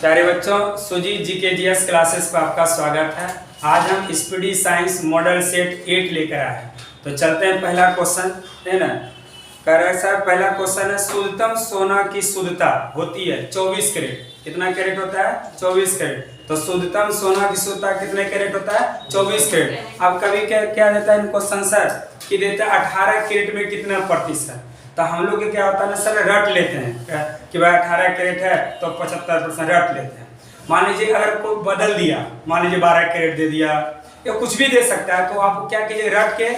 प्यारे बच्चों, Sujit GK GS classes पर आपका स्वागत है। आज हम स्पीडी साइंस मॉडल सेट 8 लेकर आए हैं। तो चलते हैं, पहला क्वेश्चन है ना। कह रहा है सर, पहला क्वेश्चन है शुद्धतम सोना की शुद्धता होती है 24 कैरेट। कितना कैरेट होता है? 24 कैरेट। तो शुद्धतम सोना की शुद्धता कितने कैरेट होता है? 24 कैरेट। अब कभी क्या देता है इन क्वेश्चन सर कि देता है 18 कैरेट में कितना प्रतिशत। तो हम लोग क्या होता है ना सर, रट लेते हैं कि भाई 18 कैरेट है तो 75% रट लेते हैं। मान लीजिए अगर कोई बदल दिया, मान लीजिए 12 कैरेट दे दिया या कुछ भी दे सकता है, तो आपको क्या कीजिए, रट के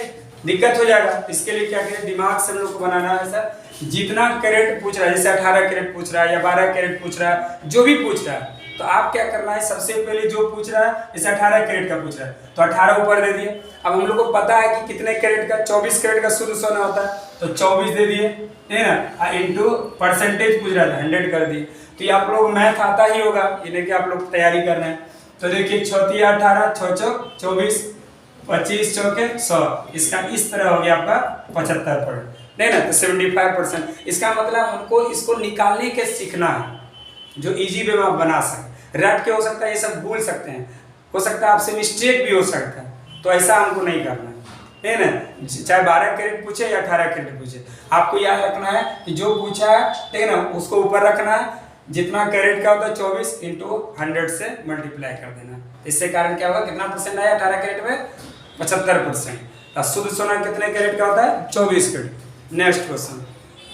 दिक्कत हो जाएगा। इसके लिए क्या कीजिए, दिमाग से हम लोग को बनाना है सर, जितना कैरेट पूछ रहा है, जैसे 18 कैरेट पूछ रहा है या 12 कैरेट पूछ रहा है, जो भी पूछ रहा है, तो आप क्या करना है, सबसे पहले जो पूछ रहा है, जैसे 18 कैरेट का पूछ रहा है तो 18 ऊपर दे दिए। अब हम लोग को पता है कि कितने कैरेट का, 24 कैरेट का शुद्ध सोना होता है, तो 24 दे दिए, है ना, इनटू परसेंटेज पूछ रहा था 100 कर दिए। तो ये आप लोग मैथ आता ही होगा, यानी कि आप लोग तैयारी कर रहे हैं। तो देखिए 6 × 18, 6 चौक 24, 25 चौके 100, इसका इस तरह हो गया आपका 75%, नहीं ना, तो 75%। इसका मतलब हमको इसको निकालने के सीखना है, जो इजी वे में आप बना सकें। रट के हो सकता है ये सब भूल सकते हैं, हो सकता है आपसे मिस्टेक भी हो सकता है, तो ऐसा हमको नहीं करना है ना। चाहे 12 कैरेट पूछे या 18 कैरेट पूछे, आपको याद रखना है कि जो पूछा है, ठीक है ना, उसको ऊपर रखना है। जितना कैरेट का होता है 24 × 100 से मल्टीप्लाई कर देना। इससे कारण क्या होगा, कितना परसेंट आया 18 कैरेट में? 75%। शुद्ध सोना कितने कैरेट का होता है? 24 कैरेट। नेक्स्ट क्वेश्चन,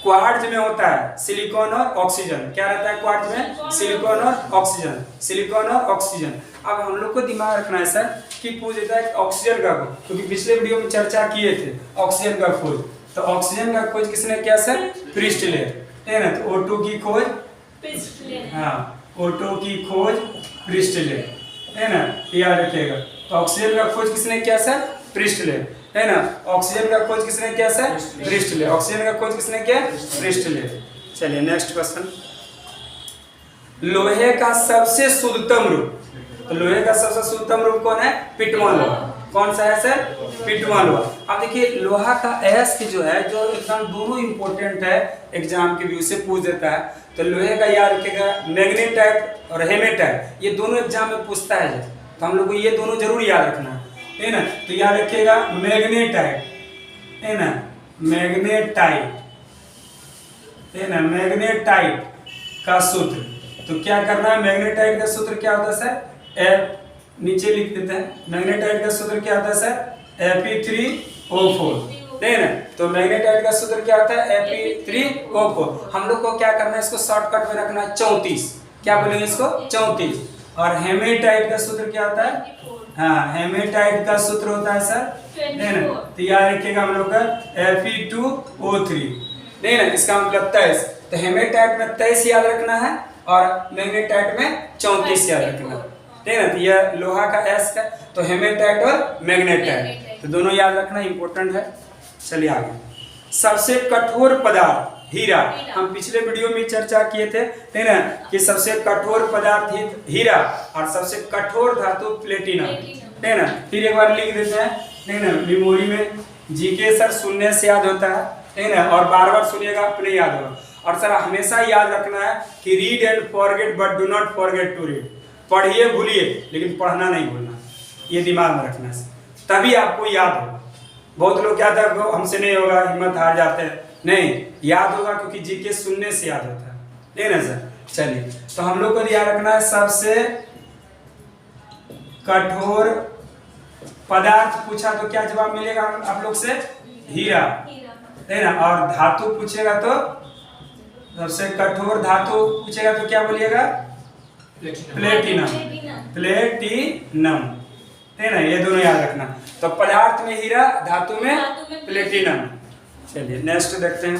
क्वार्ट्ज में होता है सिलिकॉन और ऑक्सीजन। क्या रहता है क्वार्ट्ज में? सिलिकॉन और ऑक्सीजन, सिलिकॉन और ऑक्सीजन। अब हम लोग को दिमाग रखना है सर कि पूछ देता है ऑक्सीजन का खोज, क्योंकि पिछले वीडियो में चर्चा किए थे ऑक्सीजन का खोज। तो ऑक्सीजन का खोज किसने किया सर? प्रिस्टलेर, है ना। तो O2 की खोज, हाँ, O2 की खोज प्रिस्टलेर, है ना, याद रखिएगा। तो ऑक्सीजन का खोज किसने किया सर? प्रिस्टलेर, है ना। ऑक्सीजन का खोज किसने किया सर? प्रिस्टलेर। ऑक्सीजन का खोज किसने किया? प्रिस्टलेर। चलिए नेक्स्ट क्वेश्चन, लोहे का सबसे शुद्धतम रूप। तो लोहे का सबसे शुद्धतम रूप कौन है? पिटवा लोहा। कौन सा है सर? पिटवा लोहा। अब देखिए लोहा का एस जो है, जो एकदम दोनों इंपॉर्टेंट है, एग्जाम के व्यू से पूछ देता है। तो लोहे का याद रखिएगा, मैग्नेटाइट और हेमेटाइट, ये दोनों एग्जाम में पूछता है, तो हम लोग को ये दोनों जरूर याद रखना है ना। तो याद रखिएगा मैग्नेटाइट, है ना, मैग्नेटाइट, है ना, मैग्नेटाइट का सूत्र। तो क्या करना है, मैग्नेटाइट का सूत्र क्या होता है सर? F, नीचे लिख देते हैं, मैग्नेटाइट का सूत्र क्या होता है सर? Fe3O4, है ना। तो मैग्नेटाइट का सूत्र क्या होता है? Fe3O4। हम लोग को क्या करना है, इसको शॉर्टकट में रखना है 34। क्या बोलेंगे इसको? 34। और हेमेटाइट का सूत्र क्या होता है? हाँ, हेमेटाइट का सूत्र होता है सर, है ना। तो याद रखिएगा हम लोग का Fe2O3, नहीं ना, इसका मतलब 23। तो हेमेटाइट में 23 याद रखना है और मैग्नेटाइट में 34 याद रखना है, ठीक है ना। तो यह लोहा का एस का, तो हेमेटाइट और मैग्नेटाइट, तो दोनों याद रखना इंपॉर्टेंट है। चलिए आगे, सबसे कठोर पदार्थ हीरा। हम पिछले वीडियो में चर्चा किए थे, ठीक है ना, कि सबसे कठोर पदार्थ हीरा और सबसे कठोर धातु प्लेटिनम, ठीक है ना। फिर एक बार लिख देते हैं, ठीक है ना, मेमोरी में। जीके सर सुनने से याद होता है, ठीक है ना, और बार बार सुनिएगा अपने याद होगा। और सर हमेशा याद रखना है कि read and forget but do not forget to read. पढ़िए भूलिए लेकिन पढ़ना नहीं भूलना, ये दिमाग में रखना है, तभी आपको याद होगा। बहुत लोग क्या था, हमसे नहीं होगा, हिम्मत हार जाते हैं। नहीं, याद होगा क्योंकि जीके सुनने से याद होता है, ठीक है ना सर। चलिए, तो हम लोग को याद रखना है सबसे कठोर पदार्थ पूछा तो क्या जवाब मिलेगा आप लोग से? हीरा, है ना। और धातु पूछेगा तो सबसे कठोर धातु पूछेगा तो क्या बोलिएगा? प्लेटिनम, प्लेटिनम, है ना। ये दोनों याद रखना। तो पदार्थ में हीरा, धातु में प्लेटिनम। चलिए नेक्स्ट देखते हैं,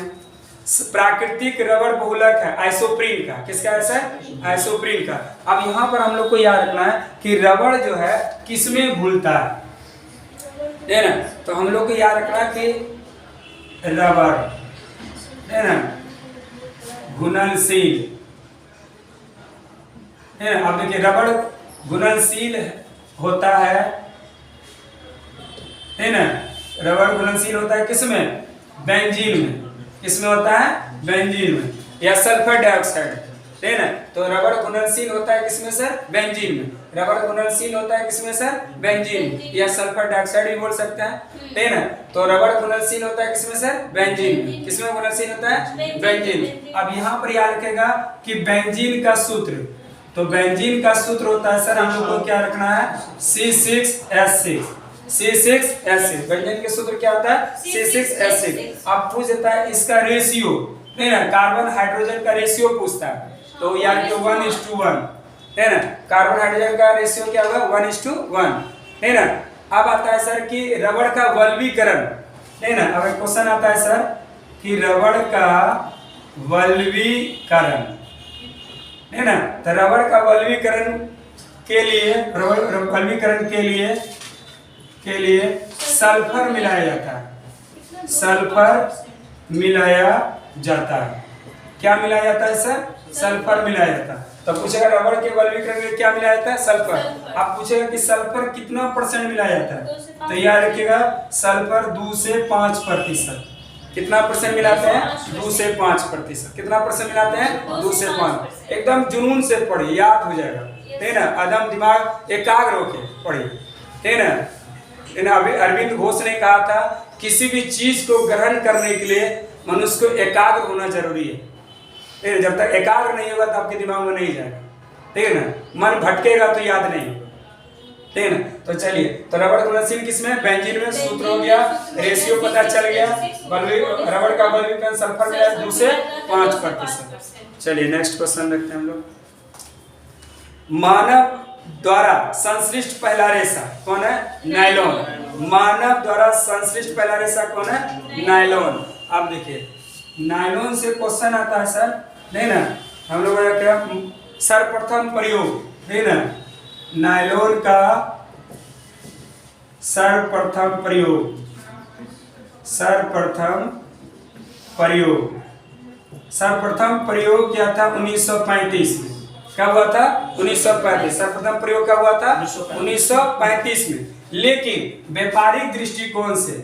प्राकृतिक रबर बहुलक है आइसोप्रीन का। किसका है सर? आइसोप्रीन का। अब यहाँ पर हम लोग को याद रखना है कि रबड़ जो है किसमें घुलता है ना। तो हम लोग को याद रखना है कि रबड़, है ना, घुलनशील, है ना। अब देखिए रबड़ घुलनशील होता है ना। रबड़ घुलनशील होता है किसमें? बेंजीन में। किसमें होता है? बेंजीन में, या सल्फर डाइऑक्साइड, ठीक है ना। तो रबड़ घुलनशील होता है किसमें सर? बेंजीन में। रबड़ घुलनशील होता है किसमें सर? बेंजीन या सल्फर डाइऑक्साइड भी बोल सकते हैं, ठीक है ना। तो रबड़ घुलनशील होता है किसमें सर? बेंजीन में। किसमें घुलनशील होता है? बेंजीन। अब यहाँ पर याद रखेगा कि बेंजीन का सूत्र, तो बेंजीन का सूत्र होता है सर, हम लोग को क्या रखना है? C6H6। C6H6 बेंजीन के सूत्र क्या होता है? C6H6। अब पूछ देता है इसका रेशियो, नहीं ना, कार्बन हाइड्रोजन का रेशियो पूछता है, तो यार कि 1:1 है ना। कार्बन हाइड्रोजन का रेशियो क्या होगा? 1:1 है ना। अब आता है सर कि रबड़ का वल्वीकरण, है ना। अब एक क्वेश्चन आता है सर कि रबड़ का वल्वीकरण, है ना। तो रबड़ का वल्वीकरण के लिए, वल्वीकरण के लिए सल्फर मिलाया जाता है। सल्फर मिलाया जाता है। क्या मिलाया जाता है सर? सल्फर मिलाया जाता है। तो पूछेगा रबड़ के वल्वीकरण में क्या मिलाया जाता है? सल्फर। आप पूछेगा कि सल्फर कितना % मिलाया जाता है, तो याद रखिएगा सल्फर 2 से 5%। कितना % मिलाते हैं? 2 से 5%। कितना % मिलाते हैं? 2 से 5। एकदम जुनून से पढ़िए, याद हो जाएगा, ठीक है ना। एकदम दिमाग एकाग्र होके पढ़िए, ठीक है ना। अरविंद घोष ने कहा था किसी भी चीज को ग्रहण करने के लिए मनुष्य को एकाग्र होना जरूरी है, ठीक है। जब तक एकाग्र नहीं होगा तो आपके दिमाग में नहीं जाएगा, ठीक है ना। मन भटकेगा तो याद नहीं होगा, ठीक है ना। तो चलिए, तो रबड़ घुलनशील किसमें? बेंजीन में। सूत्र हो गया, रेशियो पता चल गया, रबड़ का वल्वीकरण सल्फर मिलाया 2 से 5%। चलिए नेक्स्ट क्वेश्चन रखते हैं हम लोग। मानव द्वारा संश्लिष्ट पहला रेशा कौन है? नायलॉन। मानव द्वारा संश्लिष्ट पहला रेशा कौन है? नायलॉन। अब देखिए नायलॉन से क्वेश्चन आता है सर, नहीं ना। हम लोग क्या सर्वप्रथम प्रयोग, नहीं ना, नायलॉन का सर्वप्रथम प्रयोग क्या था? 1935 में। कब हुआ था? 1935। सर्वप्रथम प्रयोग कब हुआ था? 1935 में। लेकिन व्यापारिक दृष्टिकोण से,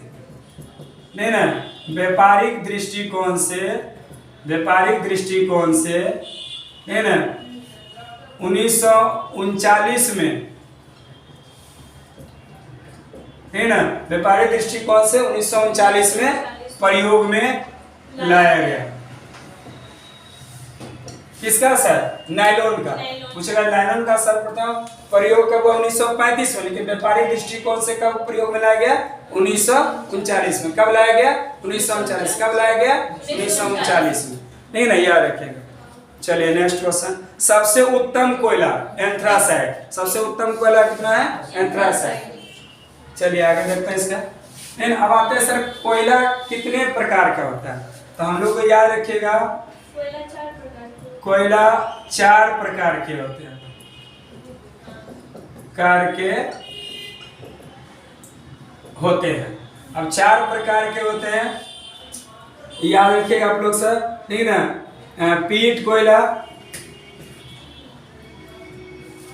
नहीं ना, व्यापारिक दृष्टिकोण से, है ना, 1939 में, है ना, व्यापारिक दृष्टिकोण से 1939 में प्रयोग में लाया गया। किसका सर? नायलॉन का। पूछेगा नायलॉन का सर्वप्रथम प्रयोग कब हुआ? 1935 में। लेकिन व्यापारिक दृष्टिकोण से कब प्रयोग में लाया गया? 1939 में। कब लाया गया? 1939। कब लाया गया? 1939 में। नहीं ना, याद रखिएगा। चलिए नेक्स्ट क्वेश्चन। सबसे उत्तम कोयला एंथ्रासाइट। सबसे उत्तम कोयला कितना है? एंथ्रासाइट। चलिए आगे देखते हैं इसका। अब आते हैं सर कोयला कितने प्रकार का होता है, तो हम लोग को याद रखिएगा कोयला 4 प्रकार के होते हैं। अब 4 प्रकार के होते हैं, याद रखिएगा आप लोग सर, ठीक ना। पीट कोयला,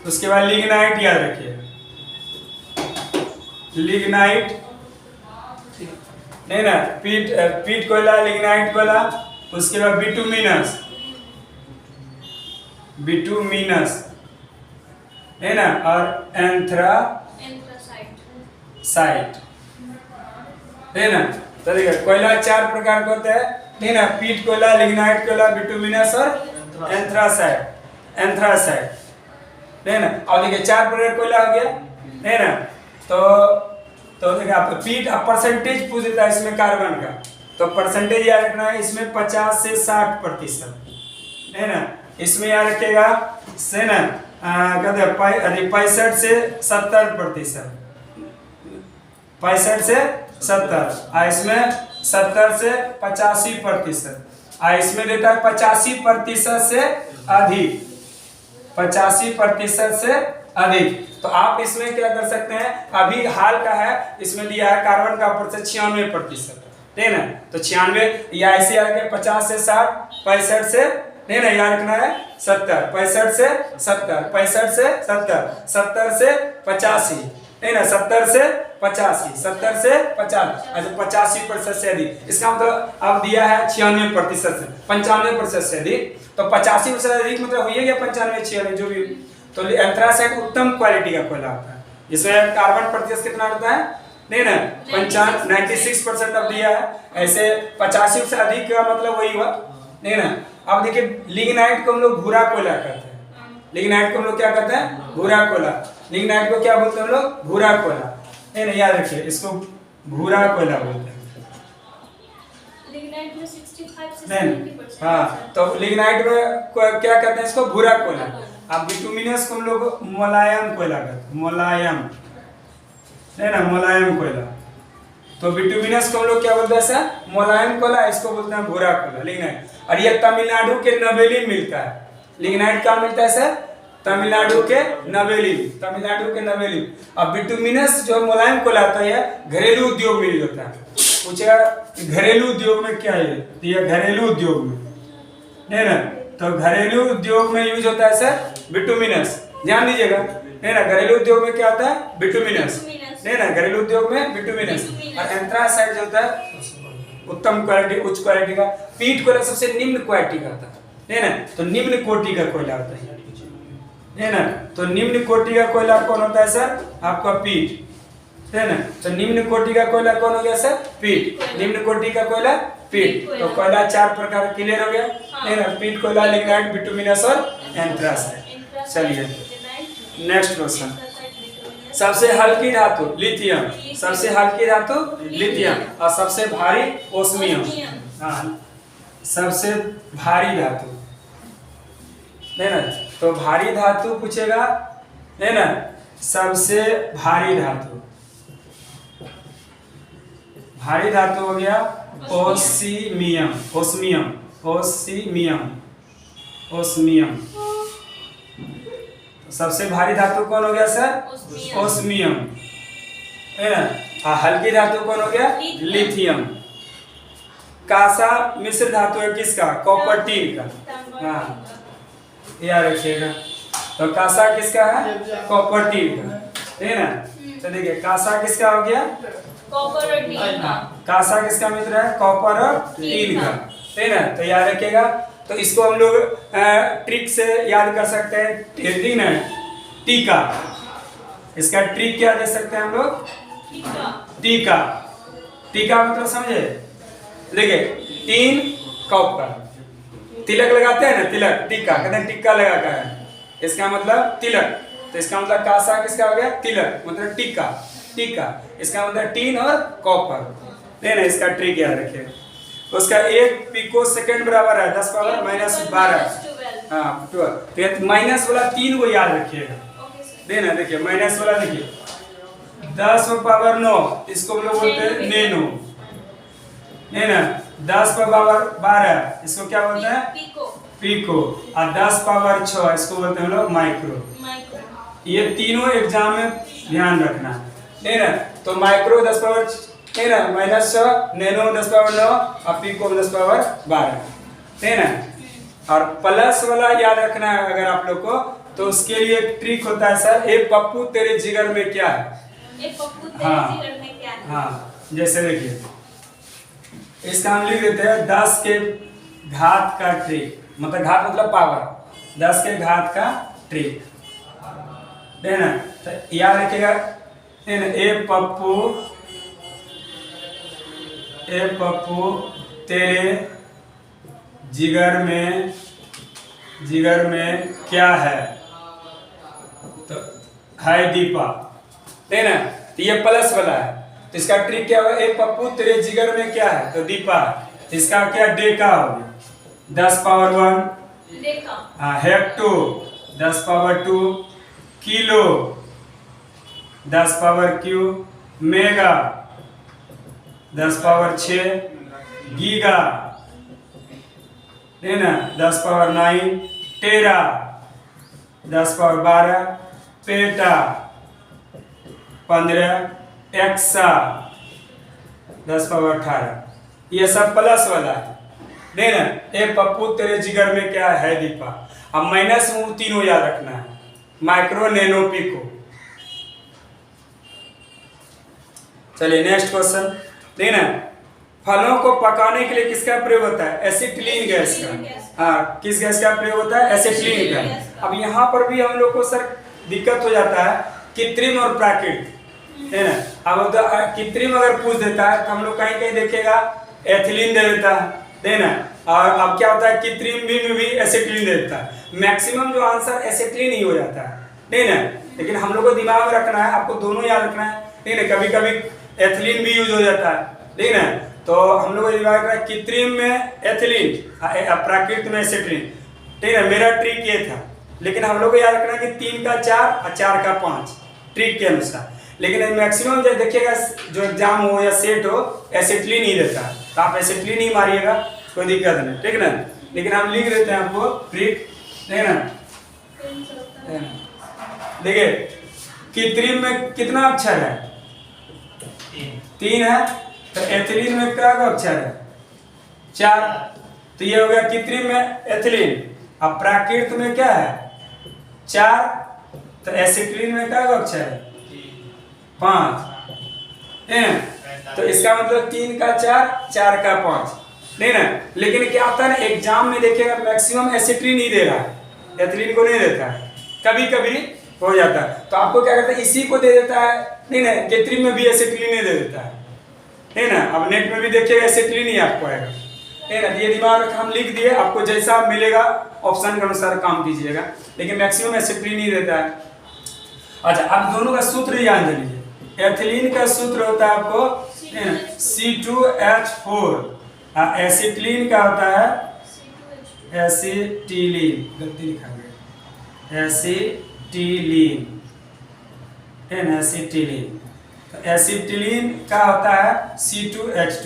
उसके बाद लिग्नाइट, याद रखिए लिग्नाइट, नहीं ना, पीट कोयला, लिग्नाइट कोयला, उसके बाद बिटुमिनस, है ना, और एंथ्रासाइट, है ना। तो देखिए कोयला 4 प्रकार के होते हैं, ठीक ना। पीट कोयला, लिग्नाइट कोयला, बिटुमिनस और एंथ्रासाइट, है ना। और देखिए 4 प्रकार कोयला हो गया, है ना। तो देखिए आप पीट, अब परसेंटेज पूछ देता है इसमें कार्बन का, तो परसेंटेज याद रखना है इसमें 50 से 60%, है ना। इसमें याद रखिएगा से ना कहते हैं 65 से 70%, 65 से 70, इसमें 70 से 85%, इसमें देता है 85% से अधिक, 85% से अधिक। तो आप इसमें क्या कर सकते हैं, अभी हाल का है, इसमें दिया है कार्बन का प्रतिशत 96%, ठीक है ना। तो 96 या ऐसे आगे 50 से 60, 65 से, नहीं ना, याद रखना है 70, 65 से 70, 65 से 70, 70 से 85, नहीं ना, 70 से 85, 70 से 50, अच्छा 85% से अधिक। इसका मतलब अब दिया है 96% से 95% से अधिक, तो 85% से अधिक मतलब हो गया 95 96 जो भी। तो एंथ्रासाइट उत्तम क्वालिटी का कोयला होता है, जिसमें कार्बन प्रतिशत कितना होता है, नहीं ना 96% अब दिया है। ऐसे 85 से अधिक का मतलब वही हुआ, नहीं ना। अब देखिए लिग्नाइट को हम लोग भूरा कोयला कहते हैं, लिग्नाइट को हम लोग क्या कहते हैं, भूरा कोयला। लिग्नाइट को क्या बोलते हैं हम लोग, भूरा कोयला, नहीं ना, याद रखिए इसको भूरा कोयला बोलते हैं। लिग्नाइट में 65 से नहीं 70%। हाँ, तो लिग्नाइट में क्या कहते हैं इसको, भूरा कोयला। अब बिटुमिनस को हम लोग मुलायम कोयला कहते हैं, मुलायम, नहीं ना, मुलायम कोयला। तो बिटुमिनस को हम लोग क्या बोलते हैं सर, मुलायम कोयला, इसको बोलते हैं भूरा कोयला, लिग्नाइट। और ये तमिलनाडु के नवेली मिलता है, लिग्नाइट कहाँ मिलता है सर, तमिलनाडु के नवेली, तमिलनाडु के नवेली। अब बिटुमिनस जो मुलायम कोयला होता है घरेलू उद्योग में यूज होता है। पूछेगा घरेलू उद्योग में क्या है, तो ये घरेलू उद्योग में, नहीं ना, तो घरेलू उद्योग में यूज होता है सर बिटुमिनस, ध्यान दीजिएगा, नहीं ना। घरेलू उद्योग में क्या होता है, बिटुमिनस, नहीं ना, घरेलू उद्योग में बिटुमिनस। और एंथ्रासाइट जो होता है उत्तम क्वालिटी, उच्च क्वालिटी का। पीट कोयला सबसे निम्न क्वालिटी का होता है, नहीं ना, तो निम्न कोटि का कोयला होता है, नहीं ना। तो निम्न कोटि का कोयला कौन होता है सर, आपका पीट, है ना। तो निम्न कोटि का कोयला कौन हो गया सर, पीट। निम्न कोटि का कोयला पीट। तो कोयला 4 प्रकार क्लियर हो गया, नहीं ना, पीट कोयला, लिग्नाइट, बिटुमिनस और एंथ्रासाइट। चलिए नेक्स्ट क्वेश्चन। सबसे हल्की धातु लिथियम, सबसे हल्की धातु लिथियम, और सबसे भारी ओस्मियम। हाँ, सबसे भारी धातु, नहीं ना, तो भारी धातु पूछेगा, नहीं ना, सबसे भारी धातु, भारी धातु हो गया ओस्मियम, ओस्मियम, ओस्मियम, ओस्मियम। सबसे भारी धातु कौन हो गया सर, ओस्मियम, है ना। और हल्की धातु कौन हो गया, लिथियम। कांसा मिश्र धातु है किसका, कॉपर टीन का, हाँ याद रखिएगा। तो कांसा किसका है, कॉपर टीन का, है ना। तो देखिए कांसा किसका हो गया, कॉपर और टीन का। कांसा किसका मित्र है, कॉपर और टीन का, है ना। तो याद रखिएगा। तो इसको हम लोग ट्रिक से याद कर सकते हैं, ठीक ना, टीका। इसका ट्रिक क्या दे सकते हैं हम लोग, टीका। टीका मतलब समझे, देखिए टीन कॉपर, तिलक लगाते हैं ना, तिलक, टीका कहते हैं, टिक्का लगा कर है, इसका मतलब तिलक। तो इसका मतलब कांसा किसका हो गया, तिलक, मतलब टीका, टीका। इसका मतलब टीन और कॉपर, नहीं ना। इसका ट्रिक याद रखिए। उसका 1 पिको सेकंड बराबर है 10 पावर माइनस 12, हाँ 12। तो माइनस वाला 3 को याद रखिएगा, देना। देखिए माइनस वाला देखिए 10 पावर 9, इसको हम लोग बोलते हैं नैनो, नहीं ना। 10 पावर 12, इसको क्या बोलते हैं, पिको। और 10 पावर 6, इसको बोलते हैं हम लोग माइक्रो। ये तीनों एग्जाम में ध्यान रखना, नहीं ना। तो माइक्रो 10 पावर, नहीं ना, माइनस 6, नैनो 10 पावर 9, और पिको 10 पावर 12, नहीं ना। और प्लस वाला याद रखना है अगर आप लोग को, तो उसके लिए एक ट्रिक होता है सर, ए पप्पू तेरे जिगर में क्या है, ए पप्पू तेरे जिगर में क्या है। हाँ, जैसे देखिए इसका हम लिख देते हैं 10 के घात का ट्रिक, मतलब घात मतलब पावर, 10 के घात का ट्रिक, है ना। तो याद रखिएगा, ए पप्पू तेरे जिगर में क्या है, तो है दीपा, है ना। तो ये प्लस वाला है, तो इसका ट्रिक क्या होगा, ए पप्पू तेरे जिगर में क्या है, तो दीपा। इसका क्या डेका हो गया, 10 पावर 1 डेका, हाँ, hecto 10 power 2, kilo 10 power Q, mega 10 power 6, giga, है ना, 10 पावर 9, टेरा 10 पावर 12, पेटा 15, एक्सा 10 पावर 18। ये सब प्लस वाला है, नहीं ना। ए पप्पू तेरे जिगर में क्या है दीपा। अब माइनस में तीनों याद रखना है, माइक्रो, नैनो, पिको, चलिए नेक्स्ट क्वेश्चन। देखिए ना, फलों को पकाने के लिए किसका प्रयोग होता है? एसिटिलीन गैस का। हाँ, किस गैस का प्रयोग होता है? एसिटिलीन का। अब यहाँ पर भी हम लोग को सर दिक्कत हो जाता है, कृत्रिम और प्राकृतिक, है ना। अब तो कृत्रिम अगर पूछ देता है तो हम लोग कहीं कहीं देखेगा एथिलीन दे देता है ना। और अब क्या होता है, कृत्रिम में भी एसिटिलीन दे देता है। मैक्सिमम जो आंसर एसिटिलीन ही हो जाता है, नहीं ना। लेकिन हम लोग को दिमाग में रखना है, आपको दोनों याद रखना है, ठीक है। कभी कभी एथिलीन भी यूज हो जाता है, ठीक है। तो हम लोग को दिमाग रखना है, कृत्रिम में एथिलीन, प्राकृतिक में एसिटिलीन, ठीक है। मेरा ट्रिक ये था, लेकिन हम लोग को याद रखना है कि 3 का 4 और 4 का 5 ट्रिक के अनुसार। लेकिन मैक्सिमम जब देखिएगा जो एग्जाम हो या सेट हो, एसिटिलीन ही देता है, तो आप एसिटिलीन ही मारिएगा, कोई दिक्कत नहीं, ठीक है ना। लेकिन हम लिख देते हैं आपको ट्रिक, ठीक है ना। देखिए कृत्रिम में कितना अक्षर है? 3 है। तो एथिलीन में क्या अक्षर है? 4। तो ये हो गया कृत्रिम में एथिलीन। अब प्राकृतिक में क्या है? 4। तो एसिटिलीन में क्या अक्षर है? 5, है ना। तो इसका मतलब 3 का 4, 4 का 5, नहीं ना। लेकिन क्या होता है ना, एग्जाम में देखिएगा मैक्सिमम एसिटिलीन ही दे रहा है, एथिलीन को नहीं देता है, कभी कभी हो जाता है। तो आपको क्या करता है, इसी को दे देता है, नहीं ना। कृत्रिम में भी एसिटिलीन ही दे देता है ना। अब नेट में भी देखिएगा एसिटिलीन ही आपको आएगा, है ना। ये दिमाग रख, हम लिख दिए, आपको जैसा मिलेगा ऑप्शन के अनुसार काम कीजिएगा, लेकिन मैक्सिमम एसिटिलीन ही देता है। अच्छा, अब दोनों का सूत्र जान लीजिए। एथिलीन का सूत्र होता है आपको C2H4, एसिटिलीन का होता है एसिटिलीन, गलती लिखा गया, एसिटिलीन, है ना, एसिटिलीन। तो एसिटिलीन का होता है C2H2,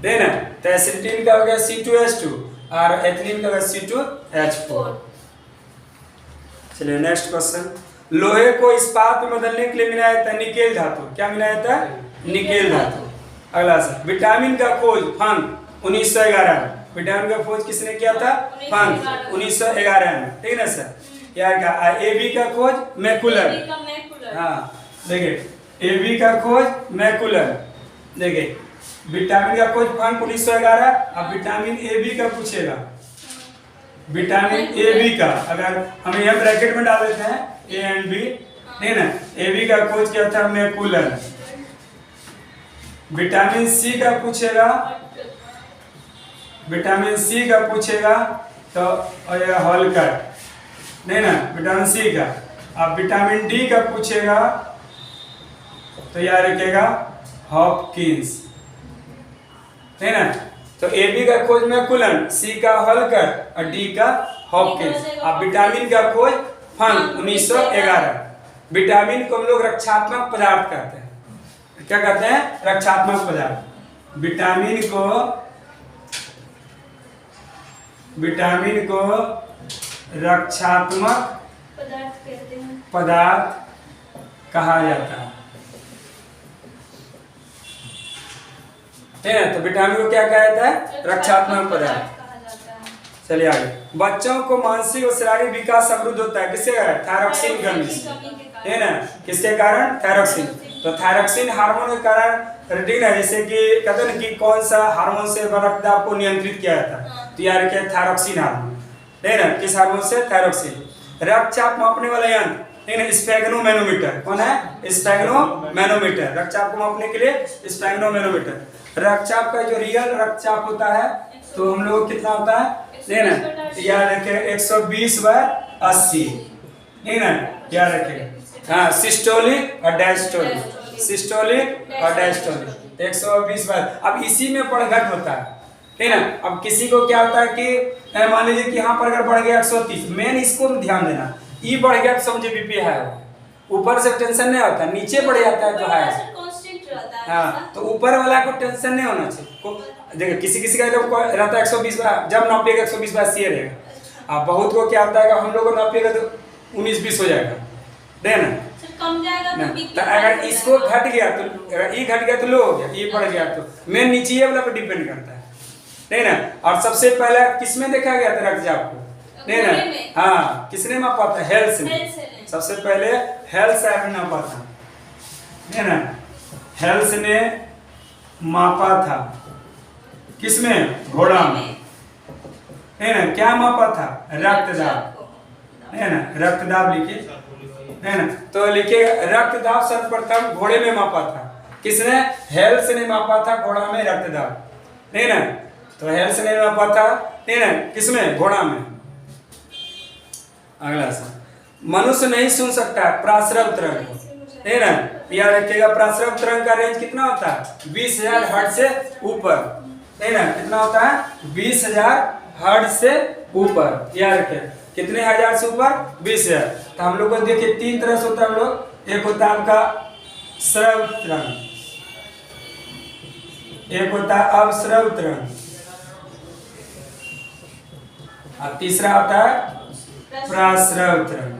है ना। तो एसिटिलीन का हो गया C2H2 और एथिलीन का होगा C2H4। चलिए नेक्स्ट क्वेश्चन। लोहे को इस्पात में बदलने के लिए मिलाया जाता है निकेल धातु। क्या मिलाया जाता है? निकेल धातु। अगला सर, विटामिन का खोज फन 1911 में। विटामिन का खोज किसने किया था? फन 1911 में, ठीक है ना सर। यार का एबी का खोज मैकुलर। हाँ देखिए, एबी का खोज मैकुलर। देखिए विटामिन का खोज फन 1911। अब विटामिन एबी का पूछेगा, विटामिन ए बी का, अगर हम यह ब्रैकेट में डाल देते हैं ए एंड बी, ठीक ना। ए बी का खोज क्या था? मैकुलर। विटामिन सी का पूछेगा, विटामिन सी का पूछेगा तो हॉलकर, नहीं ना, विटामिन सी का। अब विटामिन डी का पूछेगा तो याद रखिएगा हॉपकिंस, है ना। तो ए बी का खोज मैकुलन, सी का हॉलकर और डी का हॉपकिंस। अब विटामिन का खोज फन 1911। विटामिन को हम लोग रक्षात्मक पदार्थ कहते हैं। क्या कहते हैं? रक्षात्मक पदार्थ। विटामिन को रक्षात्मक पदार्थ कहा जाता है, तो विटामिन को क्या कहा जाता है? रक्षात्मक पदार्थ। चलिए आगे। बच्चों को मानसिक और शारीरिक विकास समृद्ध होता है किसके कारण? थायरॉक्सिन कमी से, है ना। किसके कारण? थायरॉक्सिन। तो थायरॉक्सिन हार्मोन के कारण, ठीक है। जैसे कि कहते हैं कि कौन सा हार्मोन से रक्तदाब को नियंत्रित किया जाता है, तो यार क्या? थायरॉक्सिन हार्मोन, है ना। किस हार्मोन से? थायरॉक्सिन। रक्तचाप मापने वाला यंत्र, ठीक है, स्फेग्नोमैनोमीटर। कौन है? स्फेग्नोमैनोमीटर। रक्तचाप को मापने के लिए स्फेग्नोमैनोमीटर। रक्तचाप का जो रियल रक्तचाप होता है तो हम लोग कितना होता है, है ना, याद रखें 120/80, है ना, याद रखें। हाँ, सिस्टोलिक और डायस्टोलिक, सिस्टोलिक और डायस्टोलिक 120/। अब इसी में बढ़ घट होता है, ठीक है ना। अब किसी को क्या होता है कि मान लीजिए कि यहाँ पर अगर बढ़ गया 130, मेन इसको ध्यान देना, ई बढ़ गया तो समझे बीपी है, ऊपर से टेंशन नहीं होता, नीचे बढ़ जाता है तो है। हाँ, तो ऊपर वाला को टेंशन नहीं होना चाहिए। देखो किसी किसी का रहता है 120, जब नापिएगा 120/80 रहेगा। अब बहुत को क्या होता है, हम लोग को नापिएगा तो 19-20 हो जाएगा, है ना। कम जाएगा तो अगर इसको घट गया तो, अगर ई घट गया तो लो हो गया, ई बढ़ गया तो मेन नीचे वाला पर डिपेंड करता है, नहीं ना। और सबसे पहले किसमें देखा गया था रक्तचाप को, नहीं ना। हाँ, किसने मापा था? हेल्थ में। सबसे पहले हेल्थ साहब ने नापा था, है ना। हेल्स ने मापा था, किसमें? घोड़ा में, है ना। क्या मापा था? रक्तदाब, है ना। रक्तदाब लिखिए, है ना। तो लिखिए रक्तदाब सर्वप्रथम घोड़े में मापा था। किसने? हेल्स ने मापा था घोड़ा में रक्तदाब, है ना। तो हेल्स ने मापा था, है ना, किसमें? घोड़ा में। अगला सा, मनुष्य नहीं सुन सकता प्राश्रव तरंग, है ना। याद रखिएगा प्राश्रव तरंग का रेंज कितना होता है? 20,000 हर्ट्ज से ऊपर, है ना। कितना होता है? 20,000 हर्ट्ज से ऊपर। याद रखिए कितने हजार से ऊपर? 20,000। तो हम लोग को देखिए 3 तरह से होता है हम लोग। एक होता है आपका श्रव तरंग, एक होता है अवश्रव तरंग, और तीसरा होता है प्राश्रव तरंग,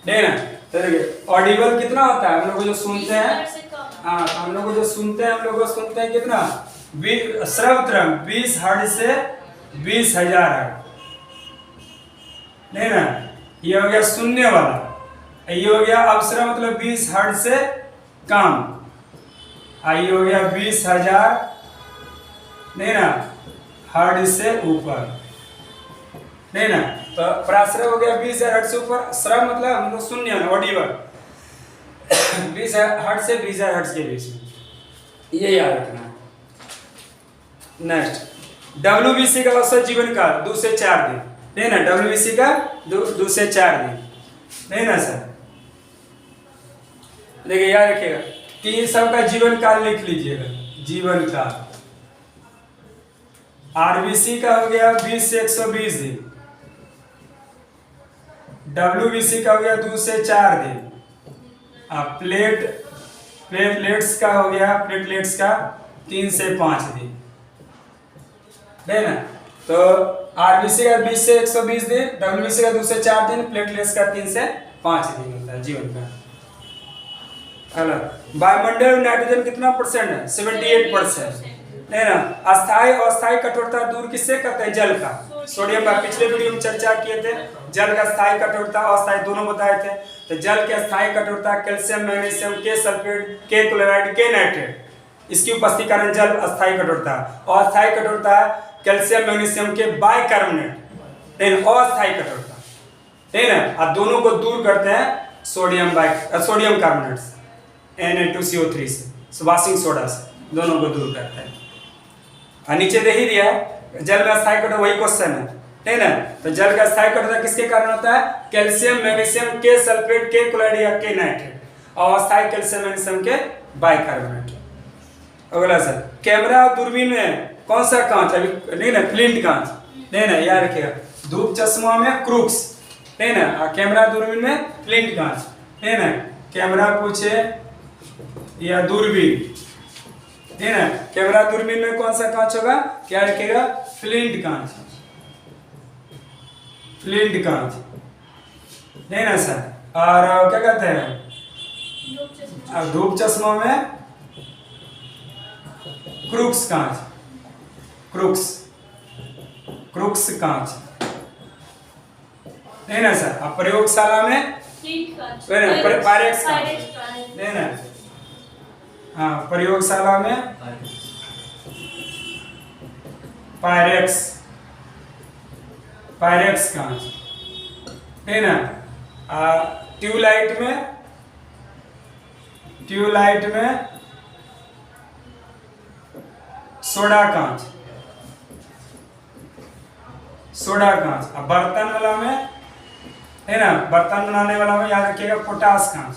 है ना। तो देखिए ऑडिबल कितना होता है? हम लोग जो सुनते हैं, हाँ, हम लोग जो सुनते हैं, हम लोग सुनते हैं कितना? श्रव तरंग 20 हर्ट्ज से 20,000 हर्ट्ज, नहीं ना। ये हो गया सुनने वाला। ये हो गया अवश्रव मतलब 20 हर्ट्ज से कम। ये हो गया 20,000, नहीं ना, हर्ट्ज से ऊपर, नहीं ना। तो प्राश्रव हो गया 20,000 हर्ट्ज से ऊपर। श्रव मतलब हम लोग सुनने वाला, ऑडिबल 20 हर्ट्ज से 20,000 हर्ट्ज के बीच में, ये याद रखना है। नेक्स्ट WBC का औसत जीवन काल 2 से 4 दिन, नहीं ना। WBC का 2 से 4 दिन, नहीं ना सर। देखिए याद रखिएगा कि इन सब का जीवन काल लिख लीजिएगा, जीवन काल। RBC का हो गया 20 से 120 दिन, WBC का हो गया 2 से 4 दिन, प्लेटलेट्स का हो गया, प्लेटलेट्स का 3 से 5 दिन, है ना। तो RBC का 20 से 120 दिन, WBC का 2 से 4 दिन, प्लेटलेट्स का 3 से 5 दिन होता है जीवन का। वायुमंडल में नाइट्रोजन कितना परसेंट है? 78%, है ना। अस्थायी और अस्थायी कठोरता दूर किससे करते हैं? जल का। सोडियम का पिछले वीडियो में चर्चा किए थे, जल का स्थायी कठोरता और अस्थायी दोनों बताए थे। तो जल के स्थायी कठोरता कैल्शियम, मैग्नीशियम, के सल्फेट, के क्लोराइड, के नाइट्रेट, इसकी उपस्थिति कारण जल अस्थायी कठोरता। और अस्थायी कठोरता कैल्शियम, मैग्नीशियम के बाइकार्बोनेट, अस्थायी कठोरता, है ना। और दोनों को दूर करते हैं सोडियम कार्बोनेट Na2CO3 से, वाशिंग सोडा से, दोनों को दूर करते हैं। और नीचे दे ही दिया है जल में अस्थायी कठोरता, वही क्वेश्चन है ना। तो जल का अस्थायी कठोरता किसके कारण होता है? कैल्शियम, मैग्नीशियम, के सल्फेट, के क्लोराइड या के नाइट्रेट, और अस्थायी कैल्शियम, मैग्नीशियम के बाइकार्बोनेट। अगला सर, कैमरा और दूरबीन में कौन सा कांच? अभी नहीं ना, फ्लिंट कांच, नहीं ना, याद रखिएगा। धूप चश्मा में क्रूक्स, है ना। कैमरा दूरबीन में फ्लिंट कांच, है ना। कैमरा पूछे या दूरबीन, है ना। कैमरा दूरबीन में कौन सा कांच होगा? क्या रखिएगा? फ्लिंट कांच, फ्लिंट कांच, नहीं ना सर। और क्या कहते हैं? धूप चश्मा में क्रूक्स कांच, क्रूक्स कांच, नहीं ना सर। अब प्रयोगशाला में पायरेक्स कांच, नहीं ना। हाँ, प्रयोगशाला में पायरेक्स कांच, है ना। ट्यूबलाइट में सोडा कांच, अब बर्तन वाला में, है ना, बर्तन बनाने वाला में याद रखिएगा पोटास कांच,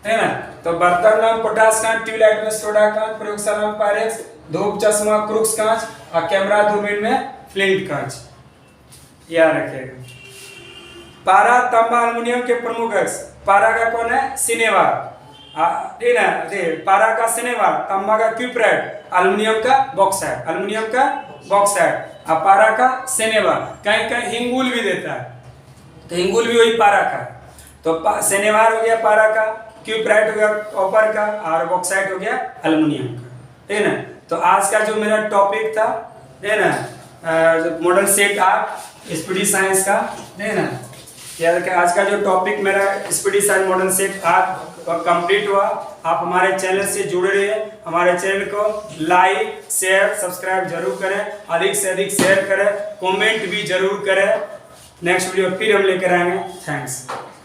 है ना। तो बर्तन में पोटास कांच, ट्यूबलाइट में सोडा कांच, प्रयोगशाला में पायरेक्स, धूप चश्मा क्रूक्स कांच, और कैमरा दूरबीन में फ्लिंट कांच, याद रखिएगा। पारा, तांबा, एल्युमिनियम के प्रमुख अक्ष। पारा का कौन है? सिनेवार, है ना। पारा का सिनेवार, तांबा का क्यूप्राइट, एल्युमिनियम का बॉक्साइट, और पारा का सिनेवार। कहीं कहीं हिंगुल भी देता है, तो हिंगुल भी वही पारा का। तो सिनेवार हो गया पारा का, क्यूप्राइट हो गया कॉपर का, और बॉक्साइट हो गया एल्युमिनियम का, है ना। तो आज का जो मेरा टॉपिक था, है ना, मॉडल सेट 8 स्पीडी साइंस का, है ना, यार कि आज का जो टॉपिक मेरा स्पीडी साइंस मॉडल सेट आज कंप्लीट हुआ। आप हमारे चैनल से जुड़े रहिए, हमारे चैनल को लाइक शेयर सब्सक्राइब जरूर करें, अधिक से अधिक शेयर करें, कमेंट भी जरूर करें। नेक्स्ट वीडियो फिर हम लेकर आएंगे। थैंक्स।